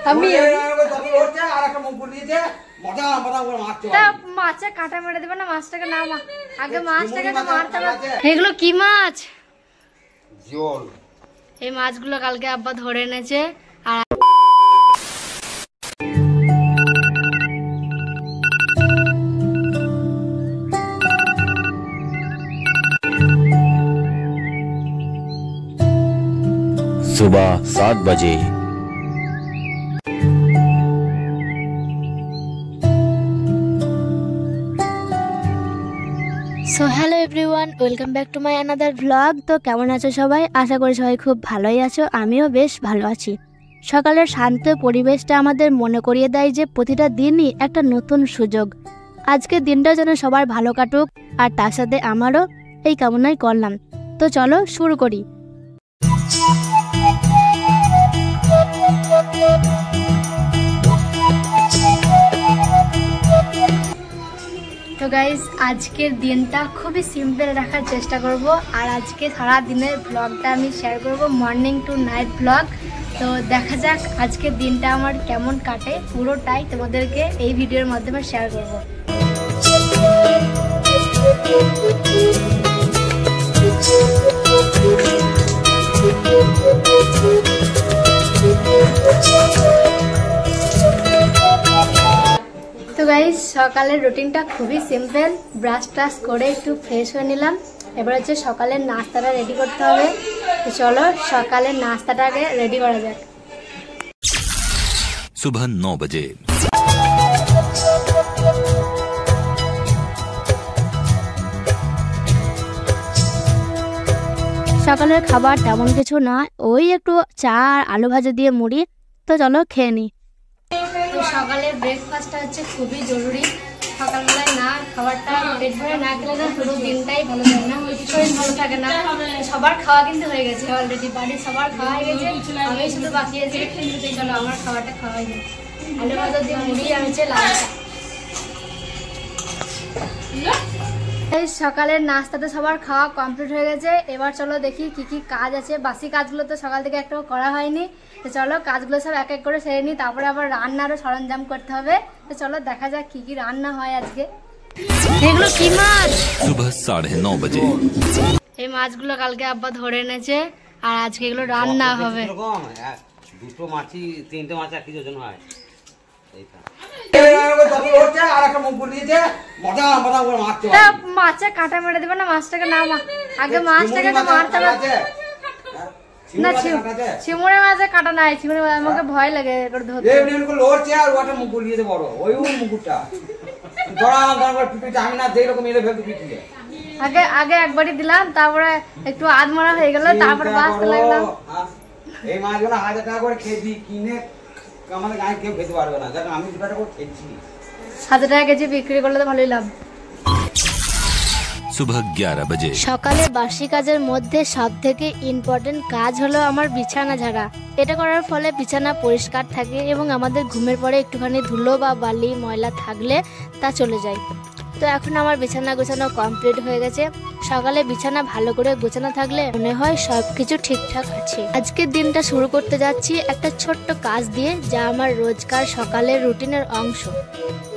আমি মাছে কাঁটা মেরে দেবে না মাছটাকে না আগে মাছটাকে মারতে হবে। এগুলো কি মাছ? এই মাছগুলো কালকে আব্বা ধরে এনেছে। আর सुबह 7 बजे। So hello everyone, welcome back to my another blog. তো কেমন আছো সবাই? আশা করি সবাই খুব ভালোই আছো, আমিও বেশ ভালো আছি। সকালের শান্ত পরিবেশটা আমাদের মনে করিয়ে দেয় যে প্রতিটা দিনই একটা নতুন সুযোগ। আজকের দিনটা যেন সবার ভালো কাটুক, আর তার সাথে আমারও এই কামনাই করলাম। তো চলো শুরু করি। তো গাইজ, আজকের দিনটা খুবই সিম্পল রাখার চেষ্টা করব। আর আজকে সারা দিনের ব্লগটা আমি শেয়ার করব, মর্নিং টু নাইট ব্লগ। তো দেখা যাক আজকের দিনটা আমার কেমন কাটে, পুরোটাই তোমাদেরকে এই ভিডিওর মাধ্যমে শেয়ার করব। তো গাইজ, সকালের রুটিনটা খুবই সিম্পল। ব্রাশ টাশ করে একটু ফ্রেশ হয়ে নিলাম। এবার হচ্ছে সকালের নাস্তাটা রেডি করতে হবে। তো চলো সকালের নাস্তাটাকে রেডি করা যাক। सुबह 9 बजे। সকালের খাবার তেমন কিছু না, ওই একটু চা আর আলু ভাজা দিয়ে মুড়ি। তো চলো খেয়ে নিই। তো সকালের ব্রেকফাস্টটা হচ্ছে খুবই জরুরি। সকালবেলায় না খাবারটা পেট ভরে না খেলে না পুরো দিনটাই ভালো থাকে না, শরীর ভালো থাকে না। সবার খাওয়া কিন্তু হয়ে গেছে অলরেডি, বাড়ির সবার খাওয়া হয়ে গেছে, আমি শুধু বাকি আছি। চলো আমার খাবারটা খাওয়াই না, আলু ভাজা দিয়ে মুড়ি আর হচ্ছে লাল চা। সকালের নাস্তাটা সবার খাওয়া কমপ্লিট হয়ে গেছে। এবার চলো দেখি কি কি কাজ আছে। বাসি কাজগুলো তো সকাল থেকে একটাও করা হয়নি। তো চলো কাজগুলো সব এক এক করে সেরে নিই, তারপরে আবার রান্নারও সরঞ্জাম করতে হবে। তো চলো দেখা যাক কি কি রান্না হয় আজকে। এগুলো কি মাছ? सुबह 9:30 बजे। এই মাছগুলো কালকে আব্বা ধরে এনেছে, আর আজকে এগুলো রান্না হবে। দুটো মাছই, তিনটে মাছ একই ওজন হয়। মাছে কাঁটা মেরে দেবে না মাছটাকে না আগে মাছটাকে মারতে হবে না। ছিমুড়ে মাছে কাঁটা নাই, ছিমুড়ে আমাকে ভয় লাগে আগে আগে একবারই দিলাম, তারপরে একটু আধ মারা হয়ে গেল, তারপরে বাঁচতে লাগলাম। এই মাছগুলো 1000 টাকা করে কেজি কিনে আমাদের গায়ে কেউ খেতে পারবে না, দেখো আমি 2 টাকা করে খেয়েছি। 1000 টাকা কেজি বিক্রি করলে তো ভালোই লাভ। सुबह 11 बजे। সকালের বাসি কাজের মধ্যে সবথেকে ইম্পর্টেন্ট কাজ হলো আমার বিছানা ঝাড়া। এটা করার ফলে বিছানা পরিষ্কার থাকে এবং আমাদের ঘুমের পরে একটুখানি ধুলো বা বালি ময়লা থাকলে তা চলে যায়। তো এখন আমার বিছানা গোছানো কমপ্লিট হয়ে গেছে। সকালে বিছানা ভালো করে গোছানো থাকলে মনে হয় সবকিছু ঠিকঠাক আছে। আজকের দিনটা শুরু করতে যাচ্ছি একটা ছোট্ট কাজ দিয়ে, যা আমার রোজকার সকালের রুটিনের অংশ,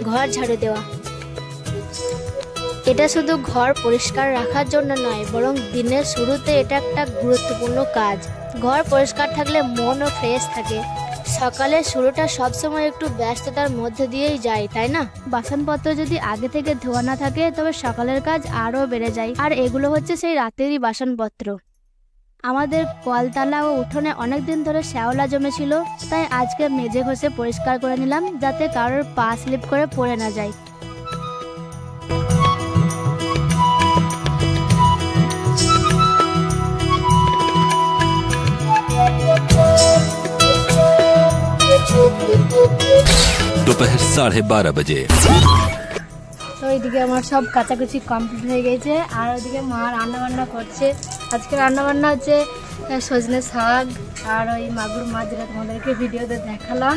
ঘর ঝাড়ু দেওয়া। এটা শুধু ঘর পরিষ্কার রাখার জন্য নয়, বরং দিনের শুরুতে এটা একটা গুরুত্বপূর্ণ কাজ। ঘর পরিষ্কার থাকলে মনও ফ্রেশ থাকে। সকালের শুরুটা সবসময় একটু ব্যস্ততার মধ্যে দিয়েই যায়, তাই না? বাসনপত্র যদি আগে থেকে ধোয়া না থাকে তবে সকালের কাজ আরও বেড়ে যায়। আর এগুলো হচ্ছে সেই রাতেরই বাসনপত্র। আমাদের কলতলা ও উঠোনে অনেকদিন ধরে শ্যাওলা জমেছিল, তাই আজকে মেজে ঘষে পরিষ্কার করে নিলাম, যাতে কারোর পা স্লিপ করে পড়ে না যায়। दोपहर 12:30 बजे। তো এইদিকে আমার সব কাচাকুচি কমপ্লিট হয়ে গেছে, আর ওইদিকে মা রান্নাবান্না করছে। আজকে রান্নাবান্না হচ্ছে সজনে শাক আর ওই মাগুর মাছ, যেটা তোমাদেরকে ভিডিওতে দেখালাম।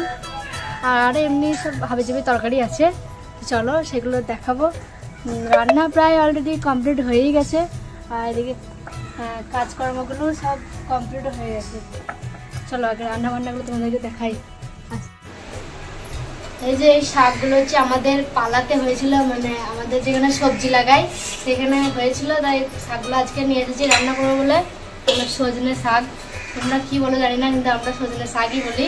আর এমনি সব হাবিজাবি তরকারি আছে, চলো সেগুলো দেখাবো। রান্না প্রায় অলরেডি কমপ্লিট হয়েই গেছে, আর এদিকে কাজকর্মগুলো সব কমপ্লিট হয়ে গেছে। চলো আগে রান্নাবান্নাগুলো তোমাদেরকে দেখাই। এই যে এই শাকগুলো হচ্ছে আমাদের পালাতে হয়েছিল, মানে আমাদের যেখানে সবজি লাগাই সেখানে হয়েছিল, তাই শাকগুলো আজকে নিয়ে এসেছি রান্না করবো বলে। সজনে শাক, তোমরা কি বলো জানি না, কিন্তু আমরা সজনে শাকই বলি।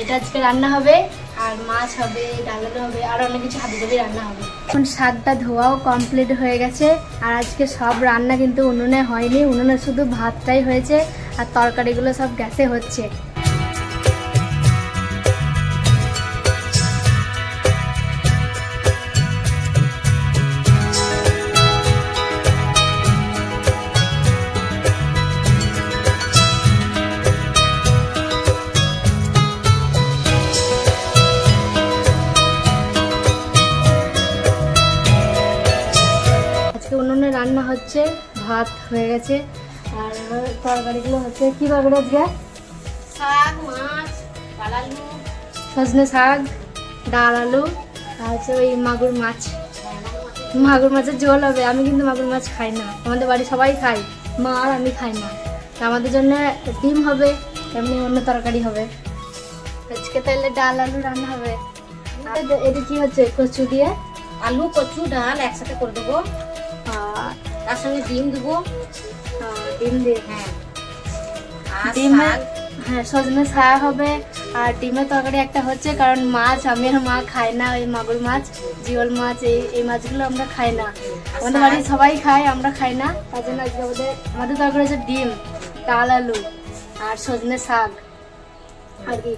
এটা আজকে রান্না হবে, আর মাছ হবে, ডাল হবে, আর অনেক কিছু হাবিজাবি রান্না হবে। এখন শাকটা ধোয়াও কমপ্লিট হয়ে গেছে, আর আজকে সব রান্না কিন্তু উনুনে হয়নি, উনুনে শুধু ভাতটাই হয়েছে, আর তরকারিগুলো সব গ্যাসে হচ্ছে। উনুনে রান্না হচ্ছে, ভাত হয়ে গেছে, আর তরকারিগুলো হচ্ছে। কি তরকারি আজকে? শাক, মাছ, ডাল আলু, সজনে শাক, ডাল আলু, আর হচ্ছে ওই মাগুর মাছ। মাগুর মাছের ঝোল হবে। আমি কিন্তু মাগুর মাছ খাই না, আমাদের বাড়ি সবাই খাই, মা আর আমি খাই না। তা আমাদের জন্য ডিম হবে, এমনি অন্য তরকারি হবে। আজকে তাহলে ডাল আলু রান্না হবে। এটা কি হচ্ছে? কচু দিয়ে আলু, কচু, ডাল একসাথে করে দেবো, তার সঙ্গে ডিম দেবো। ডিম দিয়ে, হ্যাঁ, ডিমে, হ্যাঁ সজনে শাক হবে, আর ডিমের তরকারি একটা হচ্ছে। কারণ মাছ আমি আর মা খাই না, ওই মাগুর মাছ, জিওল মাছ, এই মাছগুলো আমরা খাই না। আমাদের বাড়ির সবাই খায়, আমরা খাই না, তার জন্য আজকে আমাদের তরকারি হচ্ছে ডিম, ডাল আলু, আর সজনে শাক। আর কি?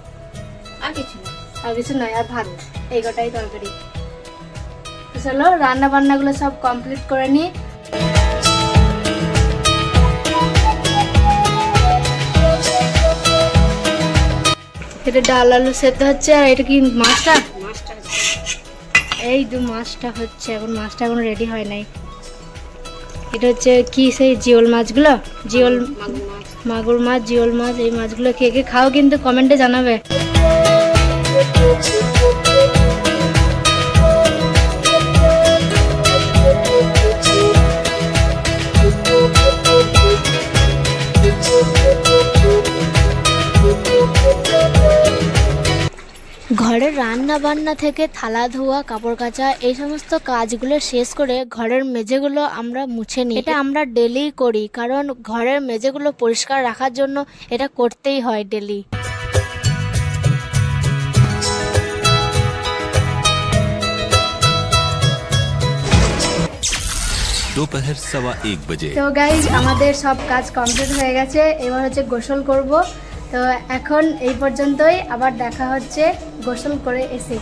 আর কিছু না, আর কিছু নয়, আর ভাত। এই গোটাই তরকারি। চলো রান্না বান্নাগুলো সব কমপ্লিট করে নিই। এটা ডাল আলু সেদ্ধ হচ্ছে, আর এটা কি মাছটা? এই মাছটা হচ্ছে, এখন মাছটা এখন রেডি হয় নাই। এটা হচ্ছে কি সেই জিওল মাছগুলো, জিওল মাগুর মাছ, জিওল মাছ, এই মাছগুলো কে কে খাও কিন্তু কমেন্টে জানাবে। ঘরের রান্না বান্না থেকে থালা ধোয়া, কাপড় কাচা, এই সমস্ত কাজগুলো শেষ করে ঘরের মেঝেগুলো আমরা মুছে নিই। এটা আমরা ডেলি করি, কারণ ঘরের মেঝেগুলো পরিষ্কার রাখার জন্য এটা করতেই হয় ডেলি। दोपहर 1:15 बजे। তো গাইজ আমাদের সব কাজ কমপ্লিট হয়ে গেছে, এবার হচ্ছে গোসল করব। তো এখন এই পর্যন্তই, আবার দেখা হচ্ছে গোসল করে এসে।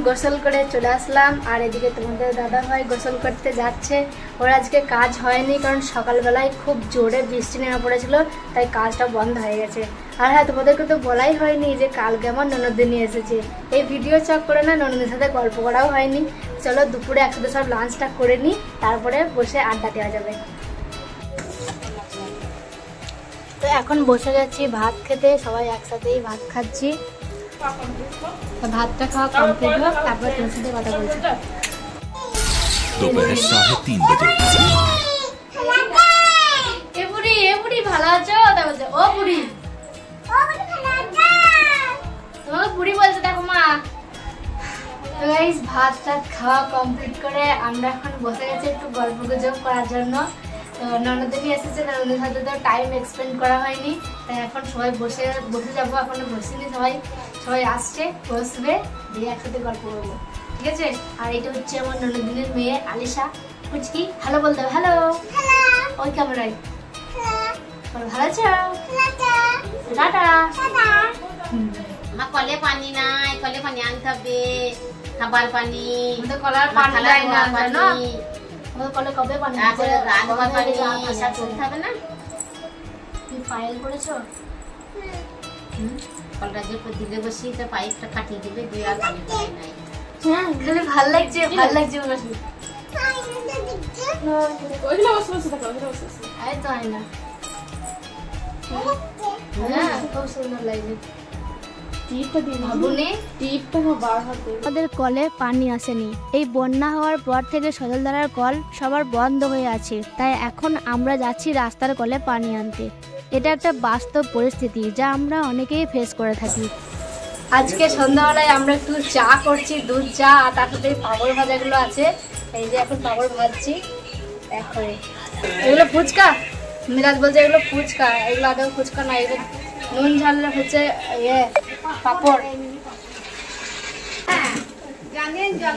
গোসল করে চলে আসলাম, আর এদিকে তোমাদের দাদা ভাই গোসল করতে যাচ্ছে। ওর আজকে কাজ হয়নি, কারণ সকালবেলায় খুব জোরে বৃষ্টি নেমে পড়েছিল, তাই কাজটা বন্ধ হয়ে গেছে। আর হ্যাঁ, তোমাদেরকে তো বলাই হয়নি যে কালকে আমার ননদিনী এসেছে। এই ভিডিও চক করে না ননদিনীর সাথে গল্প করাও হয়নি। চলো দুপুরে একসাথে সব লাঞ্চটা করে নিই, তারপরে বসে আড্ডা দেওয়া যাবে। তো এখন বসে যাচ্ছি ভাত খেতে, সবাই একসাথেই ভাত খাচ্ছি। ভাতটা খাওয়া কমপ্লিট হোক, তারপর তোর সাথে কথা বলছি। दोपहर 3:30 बजे। এ বুড়ি ভালো আছো? ও বুড়ি, তোমাকে বুড়ি বলছে, দেখো মা। তো গাইস ভাতটা খাওয়া কমপ্লিট করে আমরা এখন বসে গেছি একটু গল্প গুজব করার জন্য। তো ননদিনী এসেছে, ননদের সাথে তো টাইম এক্সপেন্ড করা হয়নি, তাই এখন সবাই বসে যাবো। এখন বসিনি, সবাই আসছে, বসবে, দিয়ে একসাথে গল্প করবো, ঠিক আছে? আর এটা হচ্ছে আমার ননদিনীর মেয়ে আলিশা। বুঝকি হ্যালো বলতে হবে, হ্যালো। ওই ক্যামেরায় ভালো আছো? টাটা। আমার কলে পানি নাই, কলে পানি আনতে হবে, খাবার পানি, কলার পানি যায় না, জানো? পানি, আমাদের কলে কবে পানি তারপরে রান্নার পানি, আসা চলতে হবে না? তুমি ফাইল করেছো? কলটা যে দিলে বসি তো পাইপটা কাটিয়ে দিবে, দিয়ে আর পানি পাই নাই। হ্যাঁ, খালি ভাল লাগছে বসে। এই তো হয় না। হ্যাঁ, খুব সুন্দর লাগছে। আমাদের কলে পানি আসেনি। এই বন্যা হওয়ার পর থেকে সজলধারার কল সবার বন্ধ হয়ে আছে, তাই এখন আমরা যাচ্ছি রাস্তার কলে পানি আনতে। এটা একটা বাস্তব পরিস্থিতি, যা আমরা অনেকেই ফেস করে থাকি। আজকে সন্ধ্যাবেলায় আমরা একটু চা করছি, দুধ চা, আর তার সাথে পাঁপড় ভাজাগুলো আছে। এই যে এখন পাঁপড় ভাজছি। এখন এগুলো ফুচকা, মিরাজ বলছে এগুলো ফুচকা, এগুলো আদৌ ফুচকা না, এগুলো নুন ঝাল হচ্ছে পাঁপড়।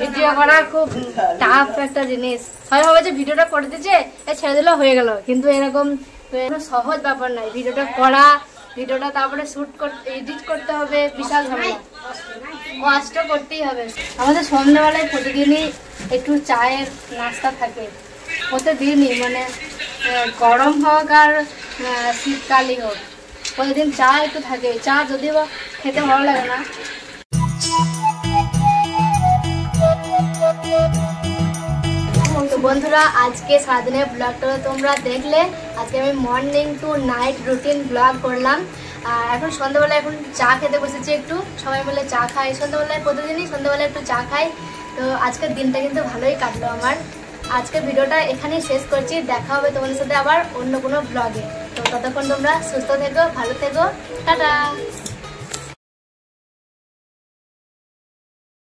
ভিডিও করা খুব টাফ একটা জিনিস। হয় হবে যে ভিডিওটা করে দিচ্ছে ছেড়ে দিলে হয়ে গেল, কিন্তু এরকম সহজ ব্যাপার নয়। ভিডিওটা করা, ভিডিওটা তারপরে শুট করতে, এডিট করতে হবে, বিশাল ঝামেলা, কষ্ট করতেই হবে। আমাদের সন্ধ্যাবেলায় প্রতিদিনই একটু চায়ের নাস্তা থাকে, প্রতিদিনই, মানে গরম হোক আর শীতকালই হোক, প্রতিদিন চা একটু থাকে। চা যদিও বা খেতে ভালো লাগে না। তো বন্ধুরা, আজকে সারাদিনের ব্লগটা তোমরা দেখলে। আজকে আমি morning to night routine blog করলাম। আর এখন সন্ধ্যাবেলায় এখন চা খেতে বসেছি, একটু সবাই মিলে চা খাই সন্ধ্যাবেলায়, প্রতিদিনই সন্ধ্যাবেলায় একটু চা খাই। তো আজকের দিনটা কিন্তু ভালোই কাটলো আমার। আজকের ভিডিওটা এখানেই শেষ করছি, দেখা হবে তোমাদের সাথে আবার অন্য কোনো ব্লগে। তো ততক্ষণ তোমরা সুস্থ থেকো, ভালো থেকো, টাটা।